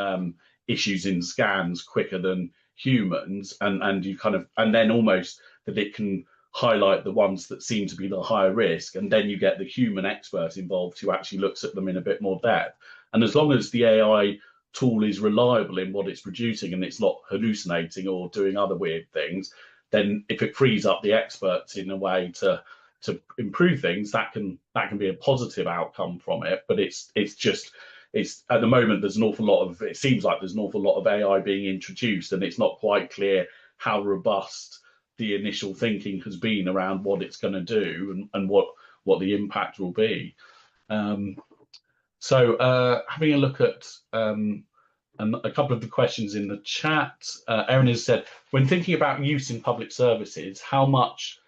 issues in scans quicker than humans, and you kind of, and then almost that it can highlight the ones that seem to be the higher risk, and then you get the human expert involved who actually looks at them in a bit more depth. And as long as the AI tool is reliable in what it's producing and it's not hallucinating or doing other weird things, then if it frees up the experts in a way to improve things, that can be a positive outcome from it. But it's at the moment there's an awful lot of, it seems like there's an awful lot of AI being introduced, and it's not quite clear how robust the initial thinking has been around what it's going to do, and what the impact will be. Um, Having a look at and a couple of the questions in the chat. Erin has said, when thinking about use in public services, how much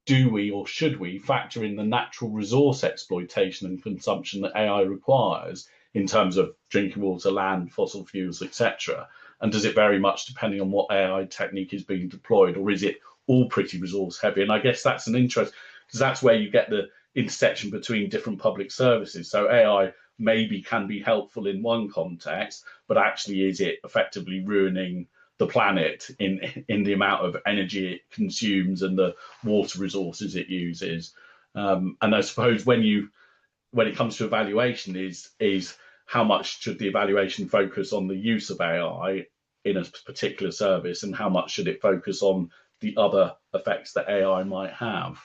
do we or should we factor in the natural resource exploitation and consumption that AI requires in terms of drinking water, land, fossil fuels, etc.? And does it vary much depending on what AI technique is being deployed, or is it all pretty resource heavy? And I guess that's an interest, because that's where you get the intersection between different public services. So AI maybe can be helpful in one context, but actually is it effectively ruining the planet in the amount of energy it consumes and the water resources it uses? And I suppose when it comes to evaluation, is how much should the evaluation focus on the use of AI in a particular service, and how much should it focus on the other effects that AI might have?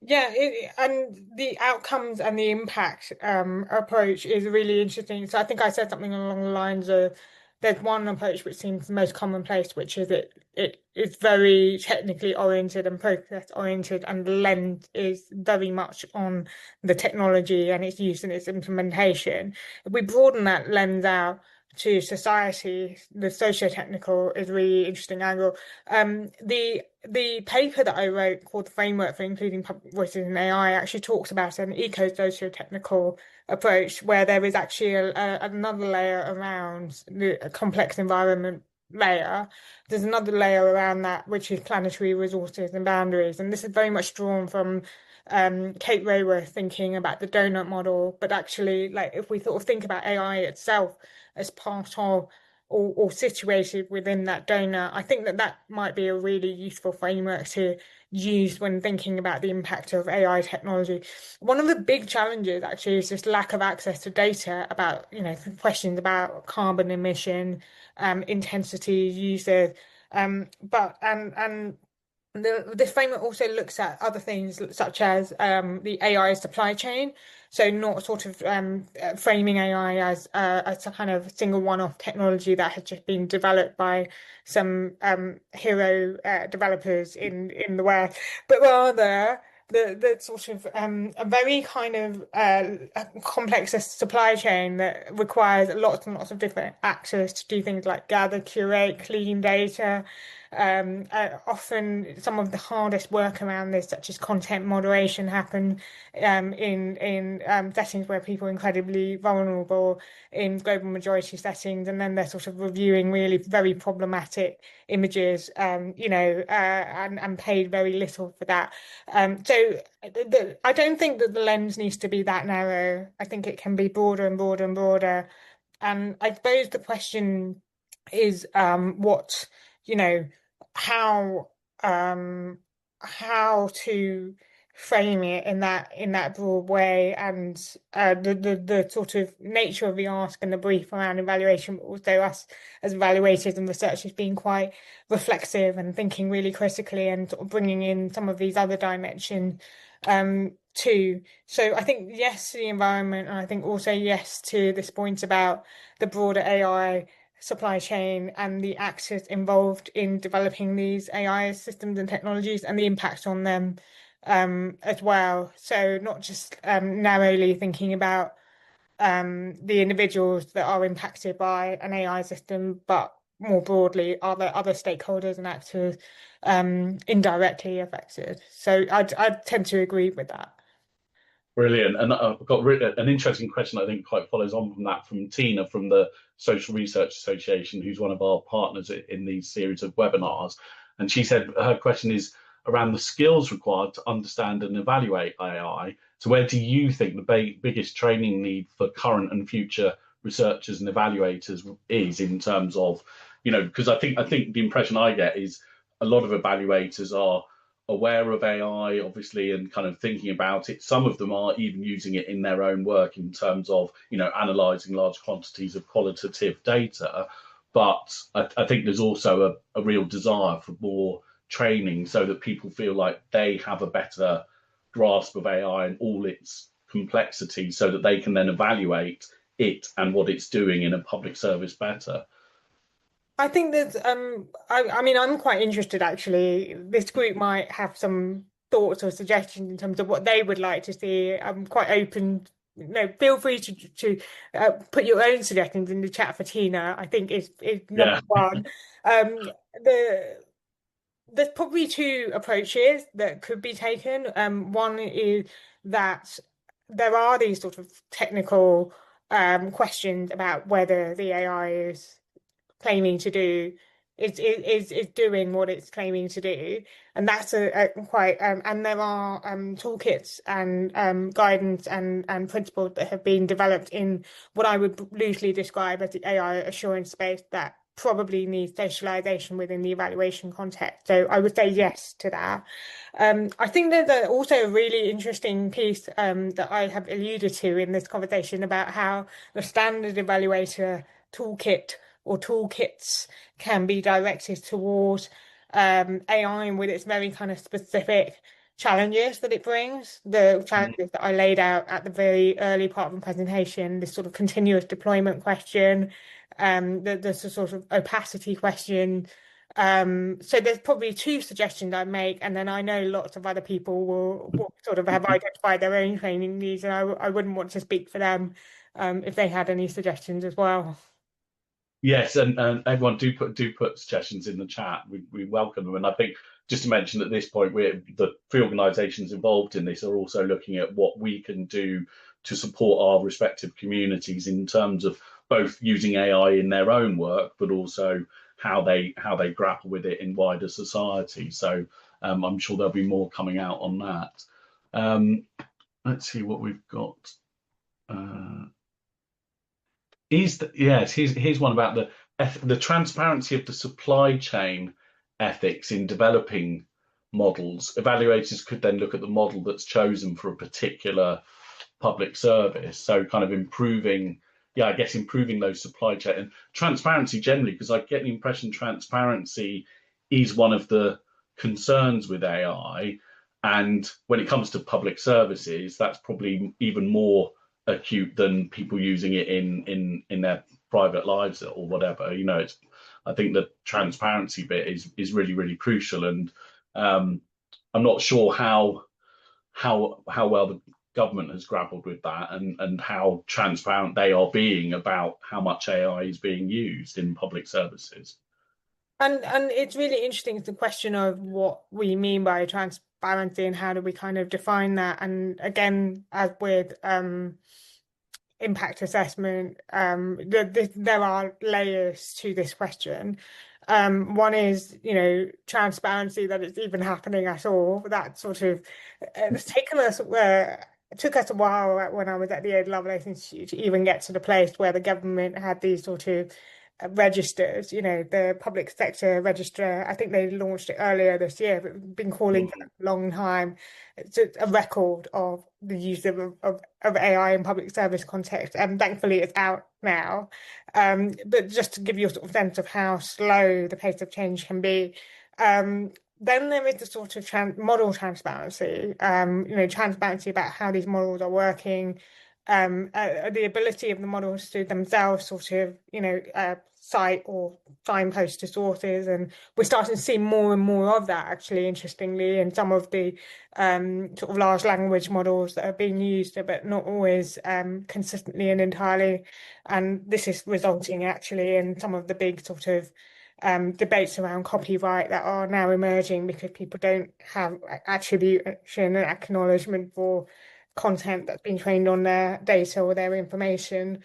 Yeah, and the outcomes and the impact approach is really interesting. So I think I said something along the lines of there's one approach which seems the most commonplace, which is it is very technically oriented and process oriented, and the lens is very much on the technology and its use and its implementation. If we broaden that lens out to society, the socio-technical is a really interesting angle. The paper that I wrote called The Framework for Including Public Voices in AI actually talks about an eco-socio-technical approach where there is actually another layer around the complex environment layer. There's another layer around that, which is planetary resources and boundaries. And this is very much drawn from Kate Raworth thinking about the donut model. But actually, like if we sort of think about AI itself as part of or situated within that donor, I think that that might be a really useful framework to use when thinking about the impact of AI technology. One of the big challenges actually is this lack of access to data about, questions about carbon emission, intensity, usage, but and this framework also looks at other things such as the AI supply chain. So not sort of framing AI as a kind of single one-off technology that has just been developed by some hero developers in the West, but rather the sort of a very kind of complex supply chain that requires lots and lots of different actors to do things like gather, curate, clean data. Often some of the hardest work around this, such as content moderation, happen in settings where people are incredibly vulnerable in global majority settings, and then they're sort of reviewing really very problematic images, and paid very little for that. I don't think that the lens needs to be that narrow. I think it can be broader and broader and broader. And I suppose the question is, what, you know, how how to frame it in that broad way, and the sort of nature of the ask and the brief around evaluation, but also us as evaluators and researchers being quite reflexive and thinking really critically and sort of bringing in some of these other dimensions too. So I think yes to the environment, and I think also yes to this point about the broader AI supply chain and the actors involved in developing these AI systems and technologies and the impact on them as well. So not just narrowly thinking about the individuals that are impacted by an AI system, but more broadly, are there other stakeholders and actors indirectly affected? So I tend to agree with that. Brilliant. And I've got an interesting question, I think quite follows on from that, from Tina from the Social Research Association, who's one of our partners in these series of webinars. And she said her question is around the skills required to understand and evaluate AI. So where do you think the biggest training need for current and future researchers and evaluators is, in terms of, because I think the impression I get is a lot of evaluators are aware of AI, obviously, and kind of thinking about it. Some of them are even using it in their own work in terms of, analyzing large quantities of qualitative data. But I think there's also a real desire for more training so that people feel like they have a better grasp of AI and all its complexity so that they can then evaluate it and what it's doing in a public service better. I think that I mean I'm quite interested actually. This group might have some thoughts or suggestions in terms of what they would like to see. I'm quite open. No, feel free to put your own suggestions in the chat for Tina. I think is number Yeah. one. Um, the there's probably two approaches that could be taken. One is that there are these sort of technical questions about whether the AI is claiming to do is doing what it's claiming to do, and that's a quite and there are toolkits and guidance and principles that have been developed in what I would loosely describe as the AI assurance space that probably needs socialization within the evaluation context. So I would say yes to that. I think there's also a really interesting piece that I have alluded to in this conversation about how the standard evaluator toolkit or toolkits can be directed towards AI with its very kind of specific challenges that it brings. The challenges that I laid out at the very early part of the presentation, this sort of continuous deployment question, the sort of opacity question. So there's probably two suggestions I make, and then I know lots of other people will sort of have identified their own training needs, and I wouldn't want to speak for them if they had any suggestions as well. Yes, and everyone do put suggestions in the chat. We welcome them, and I think just to mention at this point, the three organisations involved in this are also looking at what we can do to support our respective communities in terms of both using AI in their own work, but also how they grapple with it in wider society. So I'm sure there'll be more coming out on that. Let's see what we've got. Here's one about the transparency of the supply chain ethics in developing models. Evaluators could then look at the model that's chosen for a particular public service. So kind of improving, yeah, I guess improving those supply chain and transparency generally, because I get the impression transparency is one of the concerns with AI. And when it comes to public services, that's probably even more acute than people using it in their private lives or whatever. It's I think the transparency bit is really crucial, and I'm not sure how well the government has grappled with that and how transparent they are being about how much AI is being used in public services. And it's really interesting the question of what we mean by transparency and how do we kind of define that. And again, as with impact assessment, there are layers to this question. One is, transparency that it's even happening at all. That sort of it's taken us where it took us a while when I was at the Ed Lovelace Institute to even get to the place where the government had these sort of registers, the public sector register. I think they launched it earlier this year, but we've been calling for a long time. It's a record of the use of AI in public service context, and thankfully it's out now. But just to give you a sort of sense of how slow the pace of change can be. Then there is the sort of model transparency, transparency about how these models are working, the ability of the models to themselves sort of, cite or signpost to sources. And we're starting to see more and more of that, actually, interestingly, in some of the sort of large language models that are being used, but not always consistently and entirely. And this is resulting actually in some of the big sort of debates around copyright that are now emerging because people don't have attribution and acknowledgement for content that's been trained on their data or their information.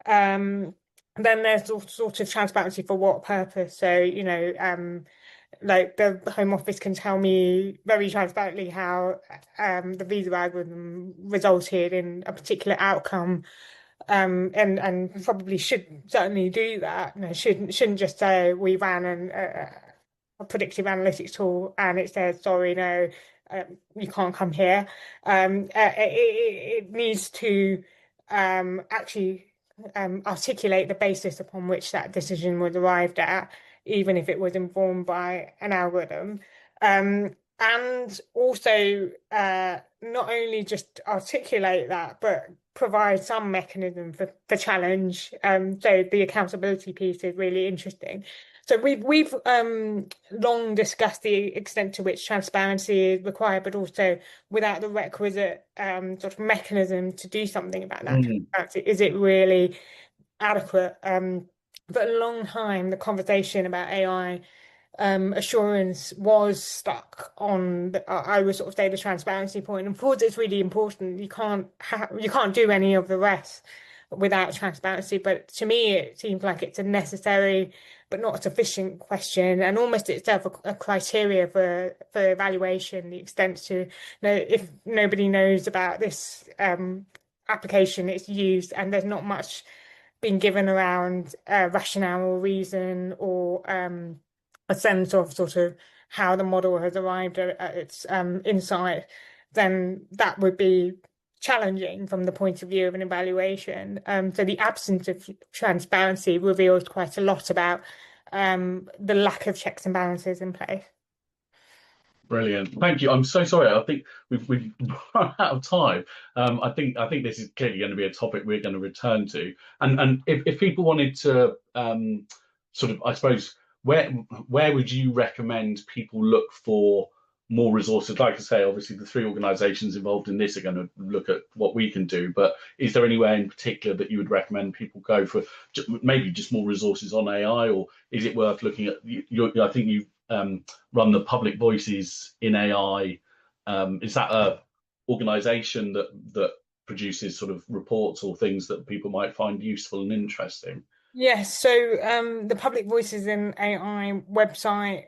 Um, then there's all sort of transparency for what purpose. So, like the Home Office can tell me very transparently how the visa algorithm resulted in a particular outcome, and probably should certainly do that. Shouldn't just say we ran a predictive analytics tool and it says sorry, no, you can't come here. It needs to actually articulate the basis upon which that decision was arrived at, even if it was informed by an algorithm. And also, not only just articulate that, but provide some mechanism for challenge. So the accountability piece is really interesting. So we've long discussed the extent to which transparency is required, but also without the requisite sort of mechanism to do something about that Mm. transparency. Is it really adequate? For a long time, the conversation about AI assurance was stuck on I would sort of say the transparency point. And because it's really important, you can't do any of the rest without transparency. But to me, it seems like it's a necessary but not a sufficient question, and almost itself a criteria for evaluation. The extent to, if nobody knows about this application it's used, and there's not much being given around rationale or reason or a sense of sort of how the model has arrived at its insight, then that would be challenging from the point of view of an evaluation. So the absence of transparency reveals quite a lot about the lack of checks and balances in place. Brilliant. Thank you. I'm so sorry. I think we've run out of time. I think this is clearly going to be a topic we're going to return to. And if people wanted to sort of, I suppose, where would you recommend people look for more resources? Like I say, obviously the three organisations involved in this are going to look at what we can do. But is there anywhere in particular that you would recommend people go for? Maybe just more resources on AI, or is it worth looking at? I think you run the Public Voices in AI. Is that a organization that produces sort of reports or things that people might find useful and interesting? Yes, so the Public Voices in AI website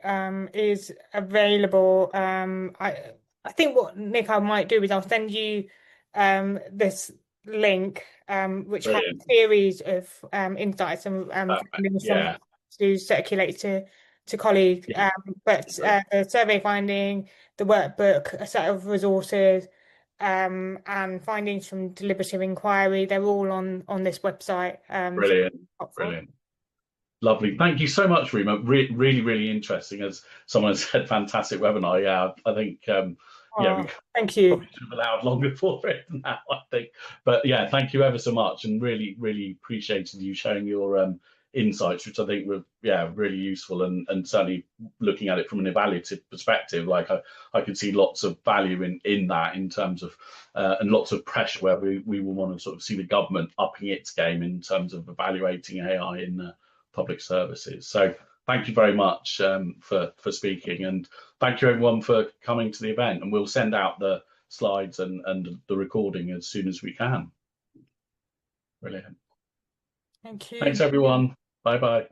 is available. I think what Nick I might do is I'll send you this link which has Brilliant. a series of insights and findings from Yeah. to circulate to colleagues. Yeah. But the survey finding, the workbook, a set of resources, and findings from deliberative inquiry, they're all on this website. Brilliant. Helpful. Brilliant. Lovely. Thank you so much, Reema. Really, really interesting. As someone said, fantastic webinar. Yeah, I think yeah, we Oh, thank you. probably should have allowed longer for it now, I think. But yeah, thank you ever so much, and really, really appreciated you sharing your insights, which I think were really useful, and certainly looking at it from an evaluative perspective, like I could see lots of value in that, in terms of and lots of pressure where we will want to sort of see the government upping its game in terms of evaluating AI in public services. So thank you very much for speaking, and thank you everyone for coming to the event, and we'll send out the slides and the recording as soon as we can. Brilliant. Thank you. Thanks everyone. Bye bye.